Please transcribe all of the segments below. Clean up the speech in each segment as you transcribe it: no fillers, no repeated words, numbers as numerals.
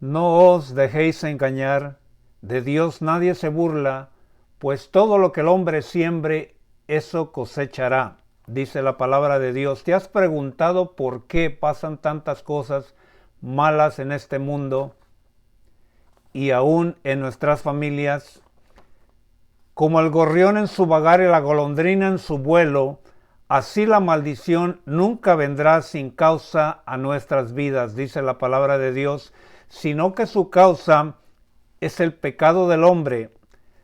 No os dejéis engañar, de Dios nadie se burla, pues todo lo que el hombre siembre, eso cosechará, dice la palabra de Dios. ¿Te has preguntado por qué pasan tantas cosas malas en este mundo y aún en nuestras familias? Como el gorrión en su vagar y la golondrina en su vuelo, así la maldición nunca vendrá sin causa a nuestras vidas, dice la palabra de Dios, sino que su causa es el pecado del hombre,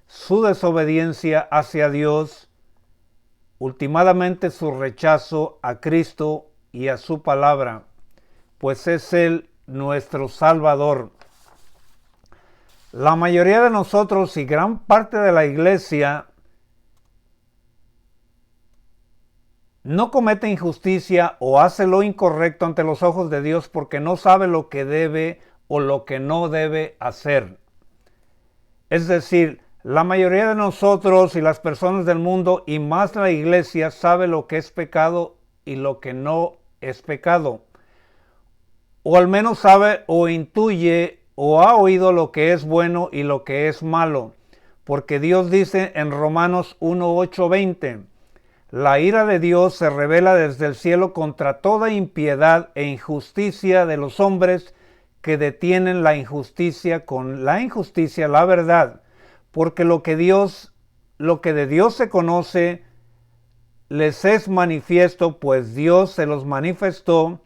su desobediencia hacia Dios, últimamente su rechazo a Cristo y a su palabra, pues es Él nuestro Salvador. La mayoría de nosotros y gran parte de la iglesia no comete injusticia o hace lo incorrecto ante los ojos de Dios porque no sabe lo que debe o lo que no debe hacer. Es decir, la mayoría de nosotros y las personas del mundo y más la iglesia sabe lo que es pecado y lo que no es pecado. O al menos sabe o intuye o ha oído lo que es bueno y lo que es malo. Porque Dios dice en Romanos 1:8-20, la ira de Dios se revela desde el cielo contra toda impiedad e injusticia de los hombres que detienen la injusticia con la injusticia la verdad, porque lo que de Dios se conoce les es manifiesto, pues Dios se los manifestó,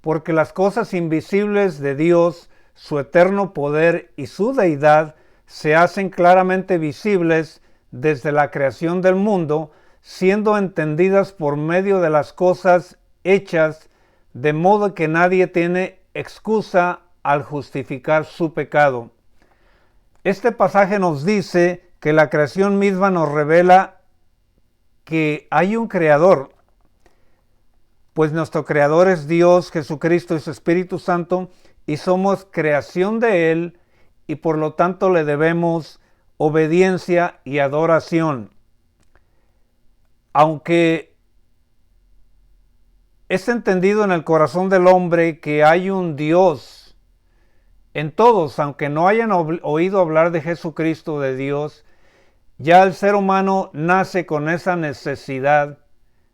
porque las cosas invisibles de Dios, su eterno poder y su deidad se hacen claramente visibles desde la creación del mundo, siendo entendidas por medio de las cosas hechas, de modo que nadie tiene excusa al justificar su pecado. Este pasaje nos dice que la creación misma nos revela que hay un creador, pues nuestro creador es Dios, Jesucristo y su Espíritu Santo, y somos creación de Él, y por lo tanto le debemos obediencia y adoración. Aunque es entendido en el corazón del hombre que hay un Dios en todos, aunque no hayan oído hablar de Jesucristo, de Dios, ya el ser humano nace con esa necesidad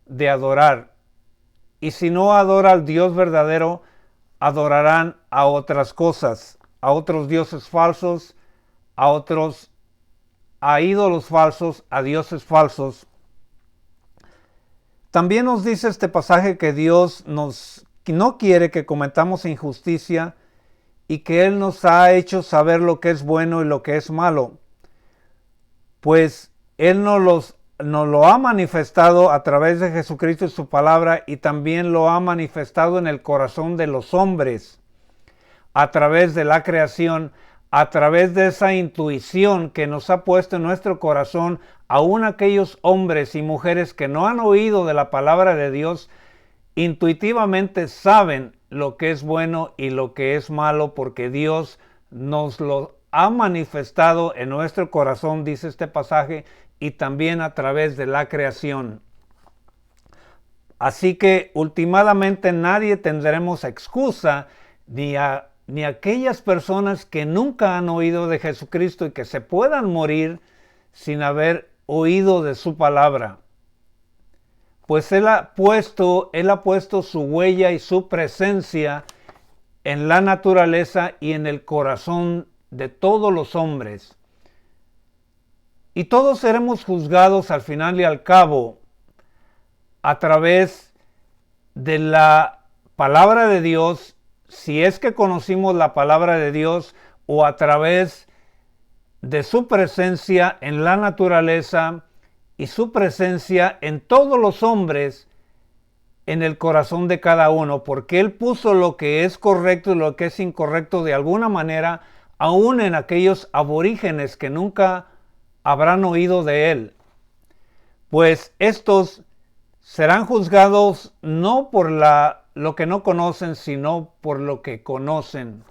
de adorar. Y si no adora al Dios verdadero, adorarán a otras cosas, a otros dioses falsos, a ídolos falsos, a dioses falsos. También nos dice este pasaje que Dios no quiere que cometamos injusticia y que Él nos ha hecho saber lo que es bueno y lo que es malo. Pues Él nos lo ha manifestado a través de Jesucristo y su palabra, y también lo ha manifestado en el corazón de los hombres, a través de la creación, a través de esa intuición que nos ha puesto en nuestro corazón, aún aquellos hombres y mujeres que no han oído de la palabra de Dios, intuitivamente saben lo que es bueno y lo que es malo, porque Dios nos lo ha manifestado en nuestro corazón, dice este pasaje, y también a través de la creación. Así que últimamente nadie tendremos excusa, ni aquellas personas que nunca han oído de Jesucristo y que se puedan morir sin haber oído de su palabra. Pues Él ha puesto su huella y su presencia en la naturaleza y en el corazón de todos los hombres. Y todos seremos juzgados al final y al cabo a través de la palabra de Dios, si es que conocimos la palabra de Dios, o a través de su presencia en la naturaleza y su presencia en todos los hombres, en el corazón de cada uno, porque Él puso lo que es correcto y lo que es incorrecto de alguna manera, aún en aquellos aborígenes que nunca habrán oído de Él. Pues estos serán juzgados no por lo que no conocen, sino por lo que conocen.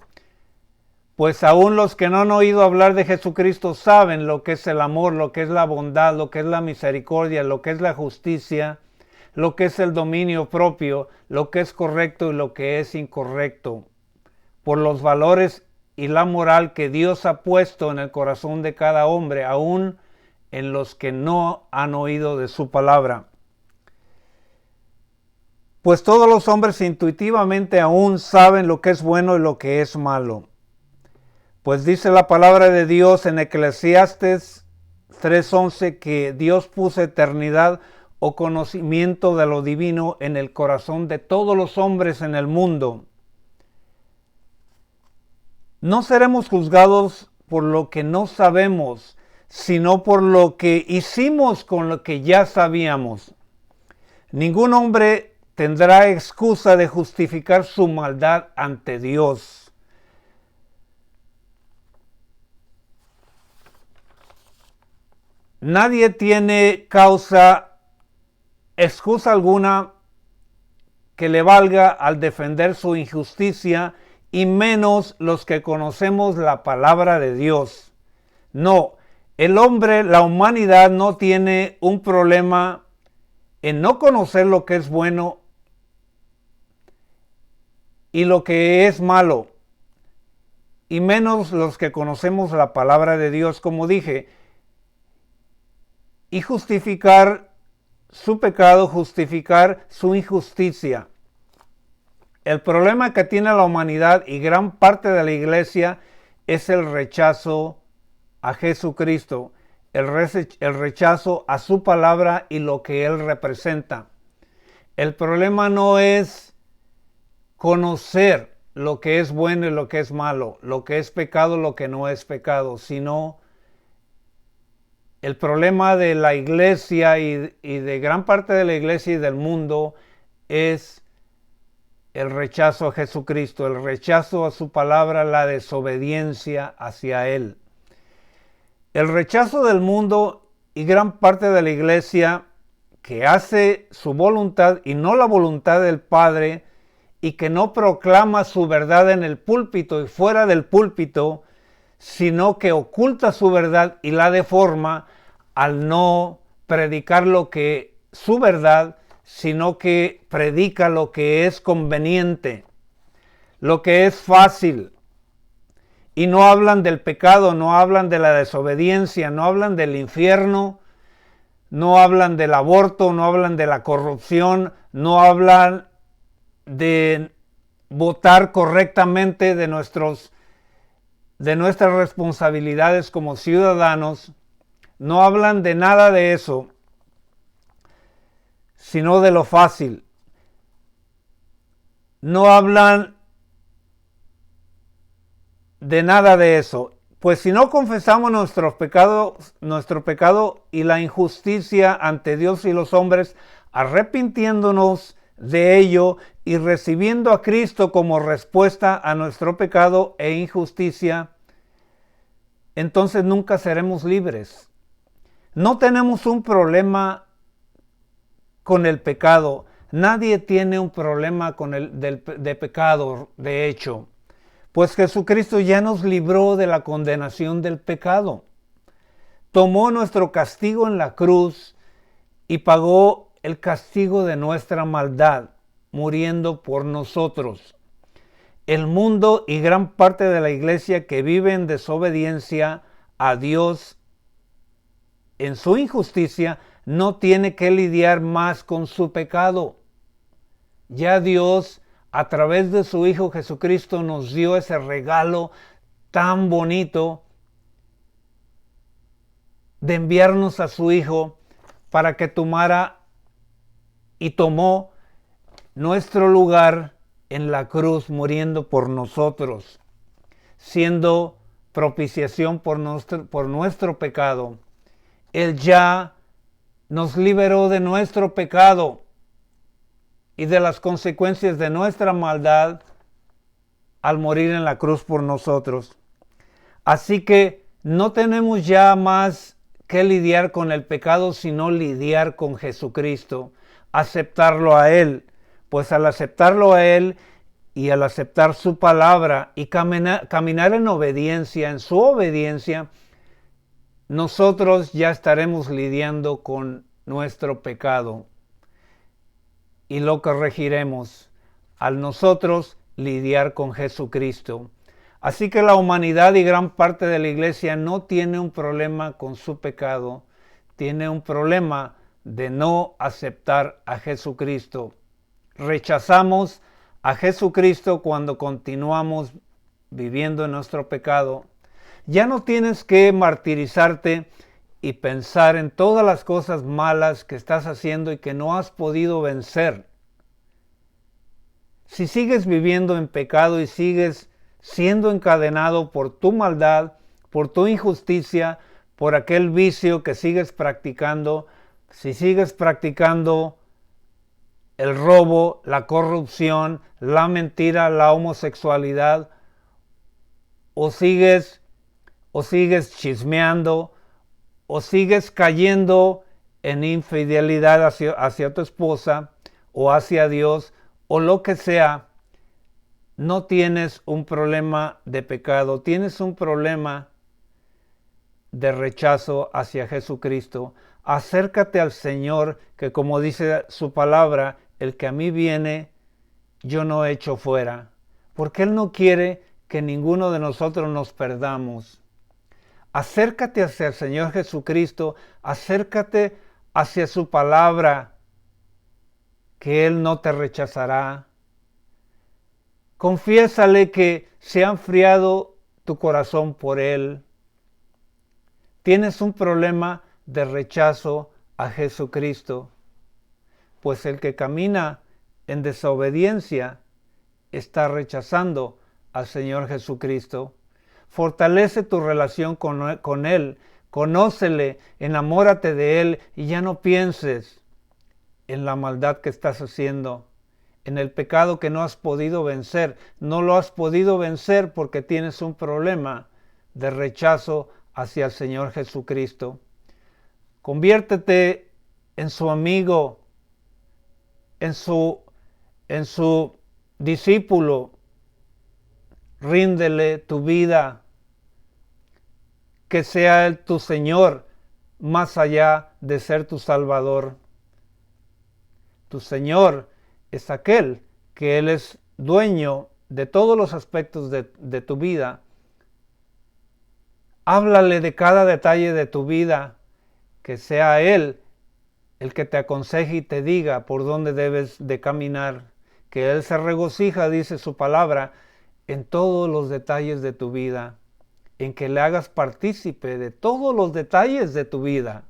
Pues aún los que no han oído hablar de Jesucristo saben lo que es el amor, lo que es la bondad, lo que es la misericordia, lo que es la justicia, lo que es el dominio propio, lo que es correcto y lo que es incorrecto. Por los valores y la moral que Dios ha puesto en el corazón de cada hombre, aún en los que no han oído de su palabra. Pues todos los hombres intuitivamente aún saben lo que es bueno y lo que es malo. Pues dice la palabra de Dios en Eclesiastes 3:11 que Dios puso eternidad o conocimiento de lo divino en el corazón de todos los hombres en el mundo. No seremos juzgados por lo que no sabemos, sino por lo que hicimos con lo que ya sabíamos. Ningún hombre tendrá excusa de justificar su maldad ante Dios. Nadie tiene excusa alguna que le valga al defender su injusticia, y menos los que conocemos la palabra de Dios. No, el hombre, la humanidad no tiene un problema en no conocer lo que es bueno y lo que es malo, y menos los que conocemos la palabra de Dios, como dije, y justificar su pecado, justificar su injusticia. El problema que tiene la humanidad y gran parte de la iglesia es el rechazo a Jesucristo, el rechazo a su palabra y lo que Él representa. El problema no es conocer lo que es bueno y lo que es malo, lo que es pecado, lo que no es pecado, sino el problema de la iglesia y de gran parte de la iglesia y del mundo es el rechazo a Jesucristo, el rechazo a su palabra, la desobediencia hacia Él. El rechazo del mundo y gran parte de la iglesia que hace su voluntad y no la voluntad del Padre, y que no proclama su verdad en el púlpito y fuera del púlpito, sino que oculta su verdad y la deforma al no predicar su verdad, sino que predica lo que es conveniente, lo que es fácil. Y no hablan del pecado, no hablan de la desobediencia, no hablan del infierno, no hablan del aborto, no hablan de la corrupción, no hablan de votar correctamente de nuestras responsabilidades como ciudadanos. No hablan de nada de eso, sino de lo fácil. No hablan de nada de eso. Pues si no confesamos nuestro pecado y la injusticia ante Dios y los hombres, arrepintiéndonos de ello y recibiendo a Cristo como respuesta a nuestro pecado e injusticia, entonces nunca seremos libres. No tenemos un problema con el pecado. Nadie tiene un problema de pecado, de hecho. Pues Jesucristo ya nos libró de la condenación del pecado. Tomó nuestro castigo en la cruz y pagó el castigo de nuestra maldad, muriendo por nosotros. El mundo y gran parte de la iglesia que vive en desobediencia a Dios en su injusticia no tiene que lidiar más con su pecado. Ya Dios, a través de su Hijo Jesucristo, nos dio ese regalo tan bonito de enviarnos a su Hijo para que tomara y tomó nuestro lugar en la cruz, muriendo por nosotros, siendo propiciación por nuestro pecado. Él ya nos liberó de nuestro pecado y de las consecuencias de nuestra maldad al morir en la cruz por nosotros. Así que no tenemos ya más que lidiar con el pecado, sino lidiar con Jesucristo, aceptarlo a Él. Pues al aceptarlo a Él y al aceptar su palabra y caminar en obediencia, en su obediencia, nosotros ya estaremos lidiando con nuestro pecado y lo corregiremos al nosotros lidiar con Jesucristo. Así que la humanidad y gran parte de la iglesia no tiene un problema con su pecado, tiene un problema de no aceptar a Jesucristo. Rechazamos a Jesucristo cuando continuamos viviendo en nuestro pecado. Ya no tienes que martirizarte y pensar en todas las cosas malas que estás haciendo y que no has podido vencer. Si sigues viviendo en pecado y sigues siendo encadenado por tu maldad, por tu injusticia, por aquel vicio que sigues practicando, si sigues practicando el robo, la corrupción, la mentira, la homosexualidad, o sigues chismeando, o sigues cayendo en infidelidad hacia tu esposa o hacia Dios, o lo que sea, no tienes un problema de pecado, tienes un problema de rechazo hacia Jesucristo. Acércate al Señor, que como dice su palabra, el que a mí viene, yo no echo fuera, porque Él no quiere que ninguno de nosotros nos perdamos. Acércate hacia el Señor Jesucristo, acércate hacia su palabra, que Él no te rechazará. Confiésale que se ha enfriado tu corazón por Él. Tienes un problema de rechazo a Jesucristo, pues el que camina en desobediencia está rechazando al Señor Jesucristo. Fortalece tu relación con Él, conócele, enamórate de Él y ya no pienses en la maldad que estás haciendo, en el pecado que no has podido vencer. No lo has podido vencer porque tienes un problema de rechazo hacia el Señor Jesucristo. Conviértete en su amigo, en su discípulo. Ríndele tu vida, que sea Él tu Señor, más allá de ser tu Salvador. Tu Señor es aquel que Él es dueño de todos los aspectos de tu vida. Háblale de cada detalle de tu vida, que sea Él el que te aconseje y te diga por dónde debes de caminar, que Él se regocija, dice su palabra, en todos los detalles de tu vida, en que le hagas partícipe de todos los detalles de tu vida.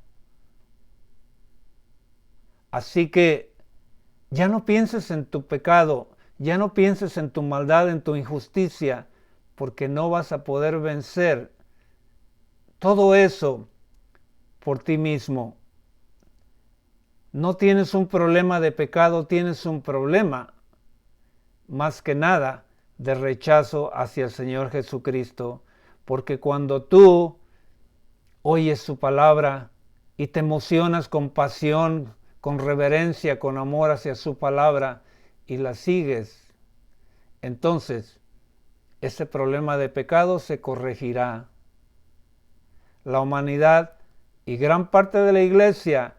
Así que ya no pienses en tu pecado, ya no pienses en tu maldad, en tu injusticia, porque no vas a poder vencer todo eso por ti mismo. No tienes un problema de pecado, tienes un problema, más que nada, de rechazo hacia el Señor Jesucristo, porque cuando tú oyes su palabra y te emocionas con pasión, con reverencia, con amor hacia su palabra y la sigues, entonces ese problema de pecado se corregirá. La humanidad y gran parte de la iglesia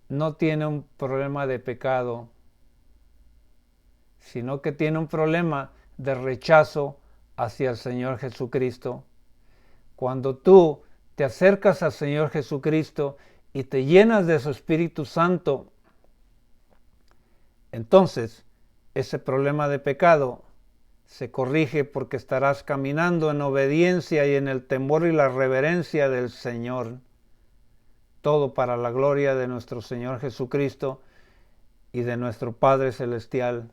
no tiene un problema de pecado, sino que tiene un problema de rechazo hacia el Señor Jesucristo. Cuando tú te acercas al Señor Jesucristo y te llenas de su Espíritu Santo, entonces ese problema de pecado se corrige porque estarás caminando en obediencia y en el temor y la reverencia del Señor. Todo para la gloria de nuestro Señor Jesucristo y de nuestro Padre Celestial.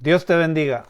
Dios te bendiga.